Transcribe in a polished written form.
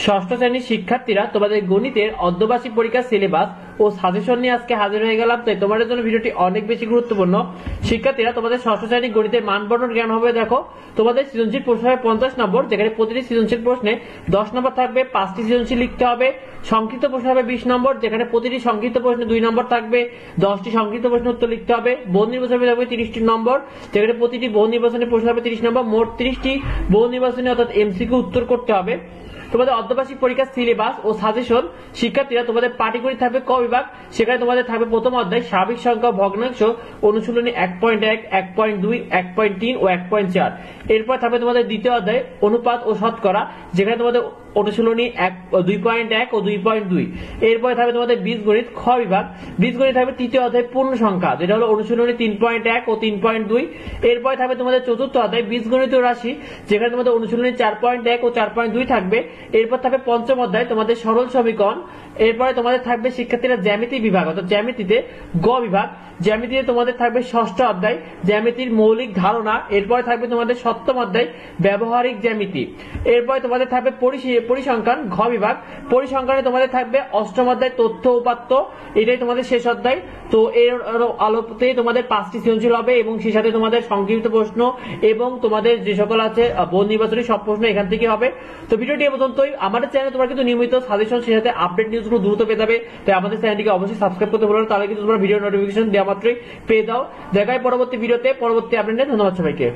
ষষ্ঠ শ্রেণীর শিক্ষার্থীরা তোমাদের গণিতের অর্ধবার্ষিক পরীক্ষার সিলেবাস ও সাজেশন নিয়ে আজকে হাজির হয়ে গেলাম। তাই তোমাদের জন্য ভিডিওটি অনেক বেশি গুরুত্বপূর্ণ। শিক্ষার্থীরা তোমাদের ষষ্ঠ শ্রেণীর গণিতের মান বন্টন জ্ঞান হবে। দেখো তোমাদের সৃজনশীল প্রশ্ন হবে 50 নম্বর, যেখানে প্রতিটি সৃজনশীল প্রশ্নে 10 নম্বর থাকবে। 5টি সৃজনশীল লিখতে হবে। সংক্ষিপ্ত প্রশ্ন হবে 20 নম্বর, যেখানে প্রতিটি সংক্ষিপ্ত প্রশ্নে 2 নম্বর থাকবে। 10টি সংক্ষিপ্ত প্রশ্ন উত্তর লিখতে হবে। বহু নির্বাচনী থাকবে 30টি নম্বর, যেখানে প্রতিটি বহু নির্বাচনী প্রশ্ন হবে 30 নম্বর। মোট 30টি বহু নির্বাচনী অর্থাৎ এমসিকিউ উত্তর করতে হবে। তোমাদের অর্ধবার্ষিক পরীক্ষার সিলেবাস ও সাজেশন শিক্ষার্থীরা তোমাদের পাটিগণিত থাকবে ক বিভাগ, সেখানে তোমাদের থাকবে প্রথম অধ্যায় স্বাভাবিক সংখ্যা ভগ্নাংশ অনুশীলনী 1.1, 1.2, 1.3 ও 1.4। এরপর থাকবে তোমাদের দ্বিতীয় অধ্যায় অনুপাত ও শতকরা, যেখানে তোমাদের অনুশীলনী 2.1 ও 2.2। এরপরে থাকবে তোমাদের বীজগণিত খ বিভাগ। বীজগণিত থাকবে তৃতীয় অধ্যায় পূর্ণ সংখ্যা, যেটা হলো অনুশীলনী 3.1 ও 3.2। এরপরে থাকবে তোমাদের চতুর্থ অধ্যায় বীজগণিত রাশি, যেখানে তোমাদের অনুশীলনী 4.1 ও 4.2 থাকবে। এরপর থাকবে পঞ্চম অধ্যায় তোমাদের সরল সমীকরণ। এরপরে তোমাদের থাকবে শিক্ষার্থীরা জ্যামিতি বিভাগ, অর্থাৎ জ্যামিতিতে গ বিভাগ। জ্যামিতিতে তোমাদের থাকবে ষষ্ঠ অধ্যায় জ্যামিতির মৌলিক ধারণা। এরপরে থাকবে তোমাদের সপ্তম অধ্যায় ব্যবহারিক জ্যামিতি। এরপরে তোমাদের থাকবে পরিসংখ্যান ঘ বিভাগ। পরিসংখ্যানে তোমাদের থাকবে অষ্টম অধ্যায় তথ্য উপাত্ত, এটাই তোমাদের শেষ অধ্যায়। তো এর আলোতে তোমাদের 5টি সৃজনশীল হবে এবং সেই সাথে তোমাদের সংক্ষিপ্ত প্রশ্ন এবং তোমাদের যে সকল আছে বহু নির্বাচনী সব প্রশ্ন এখান থেকে হবে। তো ভিডিওটি এ পর্যন্তই। আমাদের চ্যানেলে তোমরা কিন্তু নিয়মিত সাজেশন সেই সাথে আপডেট নিউজগুলো দ্রুত পেয়ে যাবে। তাই আমাদের চ্যানেলটিকে অবশ্যই সাবস্ক্রাইব করতে ভুলো না, তাহলে কিন্তু তোমরা ভিডিও নোটিফিকেশন দেওয়া মাত্রই পেয়ে দাও। দেখাই পরবর্তী ভিডিওতে পরবর্তী আপডেট। ধন্যবাদ সবাইকে।